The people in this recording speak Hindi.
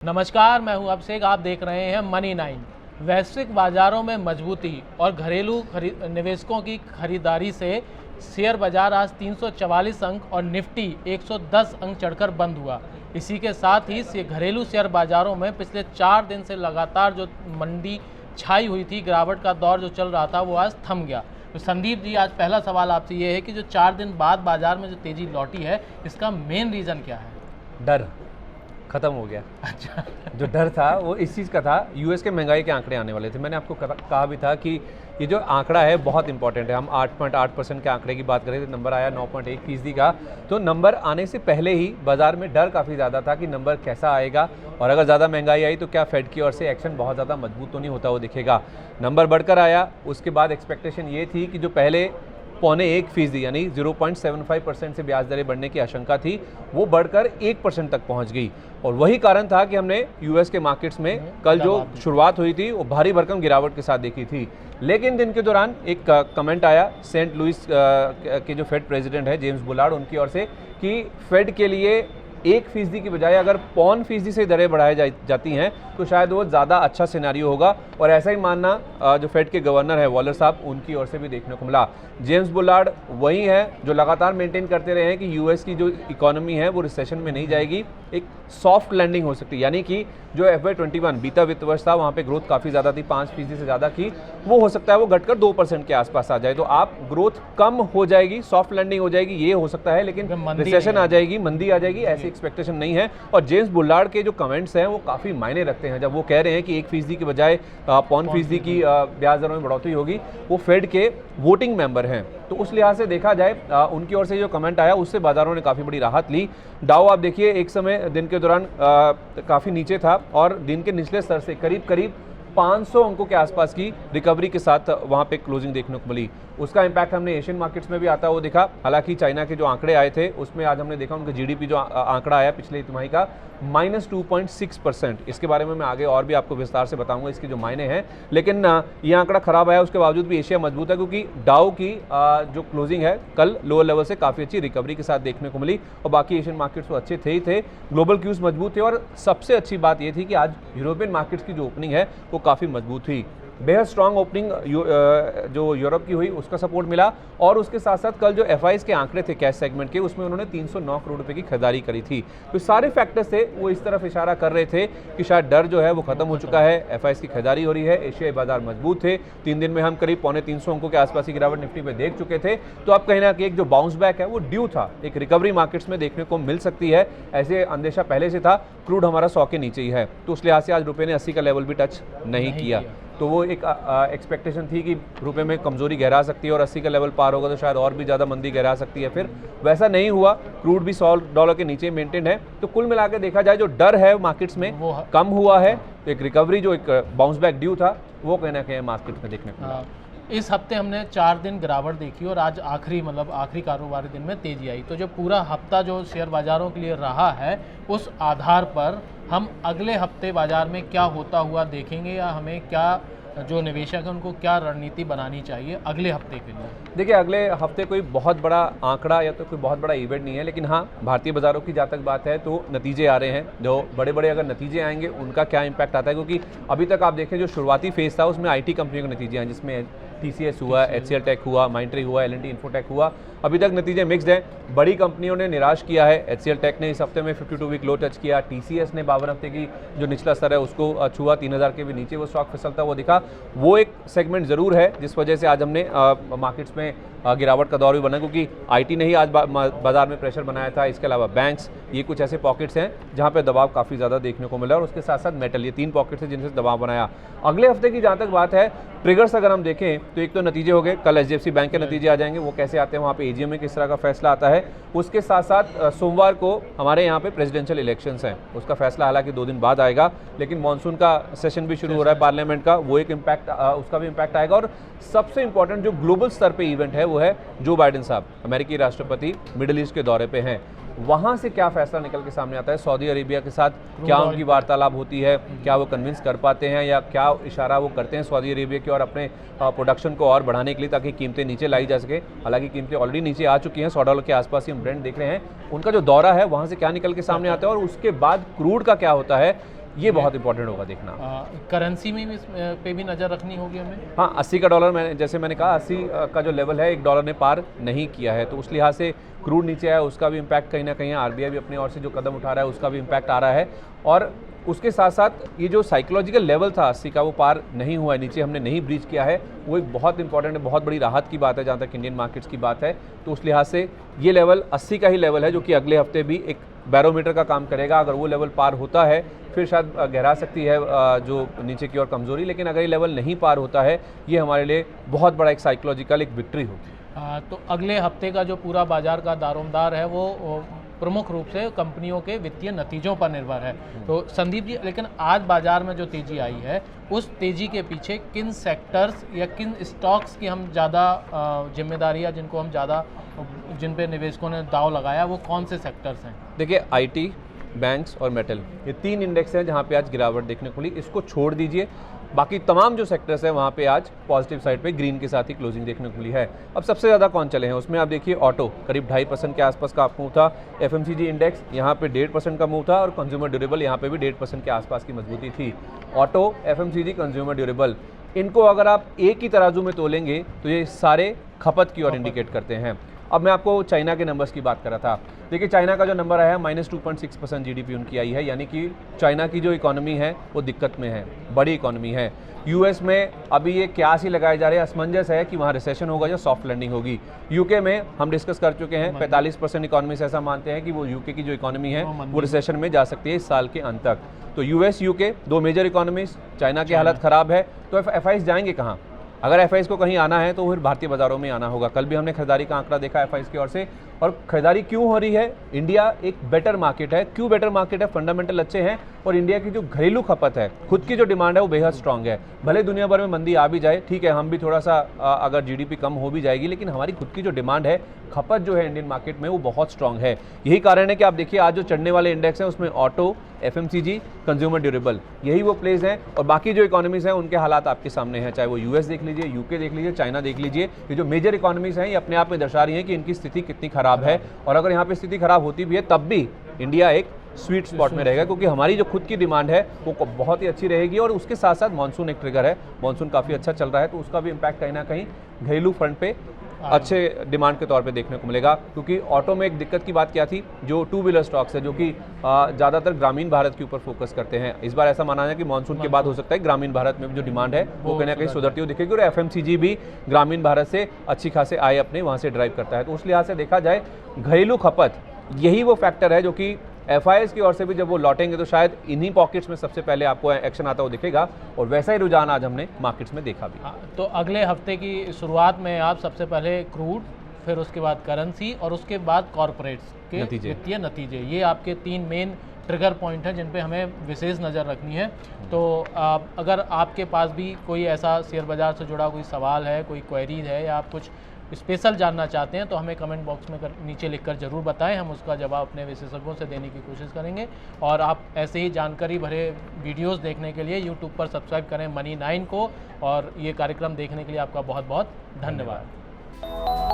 नमस्कार, मैं हूं अभिषेक। आप देख रहे हैं मनी 9। वैश्विक बाजारों में मजबूती और घरेलू निवेशकों की खरीदारी से शेयर बाजार आज 344 अंक और निफ्टी 110 अंक चढ़कर बंद हुआ। इसी के साथ ही घरेलू शेयर बाजारों में पिछले 4 दिन से लगातार जो मंदी छाई हुई थी, गिरावट का दौर जो चल रहा था, वो आज थम गया। तो संदीप जी, आज पहला सवाल आपसे ये है कि जो 4 दिन बाद बाजार में जो तेज़ी लौटी है, इसका मेन रीज़न क्या है? डर खत्म हो गया। अच्छा। जो डर था वो इस चीज़ का था, यूएस के महंगाई के आंकड़े आने वाले थे। मैंने आपको कहा भी था कि ये जो आंकड़ा है बहुत इंपॉर्टेंट है। हम 8.8% के आंकड़े की बात करें तो नंबर आया 9.1% का। तो नंबर आने से पहले ही बाजार में डर काफ़ी ज़्यादा था कि नंबर कैसा आएगा और अगर ज़्यादा महंगाई आई तो क्या फेड की ओर से एक्शन बहुत ज़्यादा मजबूत तो नहीं होता, वो दिखेगा। नंबर बढ़कर आया। उसके बाद एक्सपेक्टेशन ये थी कि जो पहले 0.25% यानी 0.75% से ब्याज दरें बढ़ने की आशंका थी, वो बढ़कर 1% तक पहुंच गई। और वही कारण था कि हमने यूएस के मार्केट्स में कल जो शुरुआत हुई थी वो भारी भरकम गिरावट के साथ देखी थी। लेकिन दिन के दौरान एक कमेंट आया सेंट लुइस के जो फेड प्रेसिडेंट है जेम्स बुलार्ड, उनकी ओर से कि फेड के लिए 1% की बजाय अगर 0.25% से दरें बढ़ाई जाती हैं तो शायद वो ज़्यादा अच्छा सिनेरियो होगा। और ऐसा ही मानना जो फेड के गवर्नर है वॉलर साहब, उनकी ओर से भी देखने को मिला। जेम्स बुलार्ड वही हैं जो लगातार मेंटेन करते रहे हैं कि यूएस की जो इकोनॉमी है वो रिसेशन में नहीं जाएगी, एक सॉफ्ट लैंडिंग हो सकती है। यानी कि जो FY21 बीता वित्त वर्ष था वहाँ पे ग्रोथ काफ़ी ज़्यादा थी, 5% से ज़्यादा की, वो हो सकता है वो घटकर 2% के आसपास आ जाए। तो आप ग्रोथ कम हो जाएगी, सॉफ्ट लैंडिंग हो जाएगी, ये हो सकता है, लेकिन रिसेशन आ जाएगी, मंदी आ जाएगी, ऐसी एक्सपेक्टेशन नहीं है। और जेम्स बुलार्ड के जो कमेंट्स हैं वो काफ़ी मायने रखते हैं। जब वो कह रहे हैं कि 1% की बजाय 0.5% की ब्याज दरों में बढ़ोतरी होगी, वो फेड के वोटिंग मेंबर हैं। तो उस लिहाज से देखा जाए उनकी ओर से जो कमेंट आया उससे बाजारों ने काफ़ी बड़ी राहत ली। डाउ आप देखिए एक समय दिन के दौरान काफ़ी नीचे था और दिन के निचले स्तर से करीब करीब 500 अंकों के आसपास की रिकवरी के साथ वहाँ पे क्लोजिंग देखने को मिली। उसका इम्पैक्ट हमने एशियन मार्केट्स में भी आता हुआ दिखा। हालांकि चाइना के जो आंकड़े आए थे उसमें आज हमने देखा उनका जीडीपी जो आंकड़ा आया पिछले तिमाही का -2.6%। इसके बारे में मैं आगे और भी आपको विस्तार से बताऊंगा इसके जो मायने हैं। लेकिन ये आंकड़ा खराब आया, उसके बावजूद भी एशिया मजबूत है क्योंकि डाउ की जो क्लोजिंग है कल लोअर लेवल से काफ़ी अच्छी रिकवरी के साथ देखने को मिली और बाकी एशियन मार्केट्स तो अच्छे थे ही थे। ग्लोबल क्यूज मजबूत थे और सबसे अच्छी बात ये थी कि आज यूरोपियन मार्केट्स की जो ओपनिंग है वो काफ़ी मजबूत हुई। बेहद स्ट्रांग ओपनिंग जो यूरोप की हुई उसका सपोर्ट मिला। और उसके साथ साथ कल जो एफआईज के आंकड़े थे कैश सेगमेंट के, उसमें उन्होंने 309 करोड़ रुपए की खरीदारी करी थी। तो सारे फैक्टर्स थे वो इस तरफ इशारा कर रहे थे कि शायद डर जो है वो खत्म हो चुका है, एफआईज की खरीदारी हो रही है, एशियाई बाजार मजबूत थे। 3 दिन में हम करीब 350 अंकों के आसपास की गिरावट निफ्टी पे देख चुके थे। तो अब कहीं ना कहीं एक जो बाउंस बैक है वो ड्यू था, एक रिकवरी मार्केट्स में देखने को मिल सकती है, ऐसे अंदेशा पहले से था। क्रूड हमारा 100 के नीचे ही है, तो उस लिहाज से आज रुपये ने 80 का लेवल भी टच नहीं किया। तो वो एक एक्सपेक्टेशन थी कि रुपए में कमजोरी गहरा सकती है और 80 का लेवल पार होगा तो शायद और भी ज़्यादा मंदी गहरा सकती है। फिर वैसा नहीं हुआ, क्रूड भी $100 के नीचे मेंटेन है। तो कुल मिला के देखा जाए जो डर है मार्केट्स में वो कम हुआ है। तो एक रिकवरी जो एक बाउंस बैक ड्यू था वो कहीं ना कहीं मार्केट में देखने को मिला। इस हफ्ते हमने 4 दिन गिरावट देखी और आज आखिरी कारोबारी दिन में तेजी आई। तो जो पूरा हफ्ता जो शेयर बाजारों के लिए रहा है उस आधार पर हम अगले हफ्ते बाजार में क्या होता हुआ देखेंगे या हमें क्या जो निवेशक है उनको क्या रणनीति बनानी चाहिए अगले हफ्ते के लिए? देखिए, अगले हफ्ते कोई बहुत बड़ा आंकड़ा या तो कोई बहुत बड़ा इवेंट नहीं है, लेकिन हाँ भारतीय बाजारों की जहाँ तक बात है तो नतीजे आ रहे हैं। जो बड़े बड़े अगर नतीजे आएंगे उनका क्या इम्पैक्ट आता है, क्योंकि अभी तक आप देखें जो शुरुआती फेज था उसमें IT कंपनियों के नतीजे हैं, जिसमें TCS हुआ, HCL टेक हुआ, माइंट्री हुआ, L&T इन्फोटेक हुआ। अभी तक नतीजे मिक्स्ड हैं। बड़ी कंपनियों ने निराश किया है। HCL टेक ने इस हफ्ते में 52 वीक लो टच किया। TCS ने 52 हफ्ते की जो निचला स्तर है उसको छुआ, 3000 के भी नीचे वो स्टॉक फिसलता वो दिखा। वो एक सेगमेंट ज़रूर है जिस वजह से आज हमने मार्केट्स में गिरावट का दौर भी बना, क्योंकि IT ने ही आज बाजार में प्रेशर बनाया था। इसके अलावा बैंक्स, ये कुछ ऐसे पॉकेट्स हैं जहाँ पे दबाव काफ़ी ज़्यादा देखने को मिला और उसके साथ साथ मेटल, ये 3 पॉकेट्स हैं जिनसे दबाव बनाया। अगले हफ्ते की जहाँ तक बात है, ट्रिगर्स अगर हम देखें तो एक तो नतीजे हो गए, कल HDFC बैंक के नतीजे आ जाएंगे, वो कैसे आते हैं, वहाँ पे AGM में किस तरह का फैसला आता है। उसके साथ साथ सोमवार को हमारे यहाँ पे प्रेसिडेंशियल इलेक्शंस हैं, उसका फैसला हालांकि 2 दिन बाद आएगा, लेकिन मॉनसून का सेशन भी शुरू हो रहा है पार्लियामेंट का, वो एक इम्पैक्ट उसका भी इम्पैक्ट आएगा। और सबसे इंपॉर्टेंट जो ग्लोबल स्तर पे इवेंट है वो है जो बाइडेन साहब, अमेरिकी राष्ट्रपति, मिडिल ईस्ट के दौरे पे हैं। वहाँ से क्या फैसला निकल के सामने आता है, सऊदी अरेबिया के साथ क्या उनकी वार्तालाप होती है, क्या वो कन्विंस कर पाते हैं या क्या इशारा वो करते हैं सऊदी अरेबिया की और अपने प्रोडक्शन को और बढ़ाने के लिए ताकि कीमतें नीचे लाई जा सके। हालांकि कीमतें ऑलरेडी नीचे आ चुकी हैं, $100 के आसपास ही हम ब्रेंट देख रहे हैं। उनका जो दौरा है वहाँ से क्या निकल के सामने आता है और उसके बाद क्रूड का क्या होता है, ये बहुत इंपॉर्टेंट होगा देखना। करेंसी में भी पे भी नज़र रखनी होगी हमें। हाँ, 80 का डॉलर, मैंने कहा 80 का जो लेवल है $1 ने पार नहीं किया है, तो उस लिहाज से क्रूड नीचे आया, उसका भी इम्पैक्ट कहीं ना कहीं आरबीआई भी अपनी ओर से जो कदम उठा रहा है उसका भी इम्पैक्ट आ रहा है। और उसके साथ साथ ये जो साइकोलॉजिकल लेवल था 80 का, वो पार नहीं हुआ है, नीचे हमने नहीं ब्रीच किया है, वो एक बहुत इंपॉर्टेंट है, बहुत बड़ी राहत की बात है जहाँ तक इंडियन मार्केट्स की बात है। तो उस लिहाज से ये लेवल 80 का ही लेवल है जो कि अगले हफ्ते भी एक बैरोमीटर का काम करेगा। अगर वो लेवल पार होता है फिर शायद गहरा सकती है जो नीचे की ओर कमजोरी, लेकिन अगर ये लेवल नहीं पार होता है ये हमारे लिए बहुत बड़ा एक साइकोलॉजिकल एक विक्ट्री होगी। तो अगले हफ्ते का जो पूरा बाजार का दारोमदार है वो प्रमुख रूप से कंपनियों के वित्तीय नतीजों पर निर्भर है। तो संदीप जी, लेकिन आज बाजार में जो तेजी आई है उस तेजी के पीछे किन सेक्टर्स या किन स्टॉक्स की हम ज़्यादा जिम्मेदारी या जिनको हम ज़्यादा जिन पे निवेशकों ने दाव लगाया वो कौन से सेक्टर्स हैं? देखिए, आईटी, बैंक्स और मेटल, ये 3 इंडेक्स हैं जहाँ पे आज गिरावट देखने को मिली। इसको छोड़ दीजिए, बाकी तमाम जो सेक्टर्स हैं वहाँ पे आज पॉजिटिव साइड पे ग्रीन के साथ ही क्लोजिंग देखने को मिली है। अब सबसे ज़्यादा कौन चले हैं उसमें आप देखिए, ऑटो करीब 2.5% के आसपास का मूव था, एफएमसीजी इंडेक्स यहाँ पे 1.5% का मूव था और कंज्यूमर ड्यूरेबल यहाँ पे भी 1.5% के आसपास की मजबूती थी। ऑटो, एफएमसीजी, कंज्यूमर ड्यूरेबल, इनको अगर आप एक ही तराजू में तोलेंगे तो ये सारे खपत की ओर इंडिकेट करते हैं। अब मैं आपको चाइना के नंबर्स की बात कर रहा था। देखिए, चाइना का जो नंबर आया है -2.6% जीडीपी उनकी आई है, यानी कि चाइना की जो इकोनॉमी है वो दिक्कत में है, बड़ी इकोनॉमी है। यूएस में अभी ये क्यास ही लगाए जा रहे हैं, असमंजस है कि वहाँ रिसेशन होगा या सॉफ्ट लैंडिंग होगी। यूके में हम डिस्कस कर चुके हैं, 45% इकोनॉमी से ऐसा मानते हैं कि वो यूके की जो इकोनॉमी है वो रिसेशन में जा सकती है इस साल के अंत तक। तो US, UK 2 major economies, China की हालत ख़राब है, तो एफआईज जाएंगे कहाँ? अगर एफआईज को कहीं आना है तो फिर भारतीय बाजारों में आना होगा। कल भी हमने खरीदारी का आंकड़ा देखा एफआईज की ओर से, और खरीदारी क्यों हो रही है? इंडिया एक बेटर मार्केट है। क्यों बेटर मार्केट है? फंडामेंटल अच्छे हैं और इंडिया की जो घरेलू खपत है, खुद की जो डिमांड है वो बेहद स्ट्रांग है। भले दुनिया भर में मंदी आ भी जाए, ठीक है, हम भी थोड़ा सा अगर जीडीपी कम हो भी जाएगी, लेकिन हमारी खुद की जो डिमांड है, खपत जो है इंडियन मार्केट में वो बहुत स्ट्रांग है। यही कारण है कि आप देखिए आज जो चढ़ने वाले इंडेक्स हैं उसमें ऑटो, एफएमसीजी, कंज्यूमर ड्यूरेबल, यही वो प्लेस हैं। और बाकी जो इकोनॉमीज हैं उनके हालात आपके सामने हैं, चाहे वो यूएस देख लीजिए, यूके देख लीजिए, चाइना देख लीजिए। ये जो मेजर इकोनॉमीज हैं ये अपने आप में दर्शा रही हैं कि इनकी स्थिति कितनी खराब है, और अगर यहाँ पे स्थिति खराब होती भी है तब भी इंडिया एक स्वीट स्पॉट में रहेगा, क्योंकि हमारी जो खुद की डिमांड है वो बहुत ही अच्छी रहेगी। और उसके साथ साथ मानसून एक ट्रिगर है, मानसून काफ़ी अच्छा चल रहा है, तो उसका भी इम्पैक्ट कहीं ना कहीं घरेलू फ्रंट पे अच्छे डिमांड के तौर पे देखने को मिलेगा। क्योंकि ऑटो में एक दिक्कत की बात क्या थी, जो 2 व्हीलर स्टॉक्स है जो कि ज़्यादातर ग्रामीण भारत के ऊपर फोकस करते हैं, इस बार ऐसा माना है कि मानसून के बाद हो सकता है ग्रामीण भारत में भी जो डिमांड है वो कहीं ना कहीं सुधरती हुई दिखेगी, और एफएमसीजी भी ग्रामीण भारत से अच्छी खासे आय अपने वहाँ से ड्राइव करता है। तो उस लिहाज से देखा जाए घरेलू खपत यही वो फैक्टर है जो कि एफआईएस की ओर से भी जब वो लौटेंगे तो शायद इन्हीं पॉकेट्स में सबसे पहले आपको एक्शन आता हुआ दिखेगा, और वैसा ही रुझान आज हमने मार्केट्स में देखा भी। तो अगले हफ्ते की शुरुआत में आप सबसे पहले क्रूड, फिर उसके बाद करेंसी और उसके बाद कॉरपोरेट्स के वित्तीय नतीजे, ये आपके 3 मेन ट्रिगर पॉइंट हैं जिन पे हमें विशेष नज़र रखनी है। तो अगर आपके पास भी कोई ऐसा शेयर बाज़ार से जुड़ा कोई सवाल है, कोई क्वेरीज है, या आप कुछ स्पेशल जानना चाहते हैं तो हमें कमेंट बॉक्स में नीचे लिखकर ज़रूर बताएं, हम उसका जवाब अपने विशेषज्ञों से देने की कोशिश करेंगे। और आप ऐसे ही जानकारी भरे वीडियोस देखने के लिए यूट्यूब पर सब्सक्राइब करें मनी 9 को, और ये कार्यक्रम देखने के लिए आपका बहुत बहुत धन्यवाद।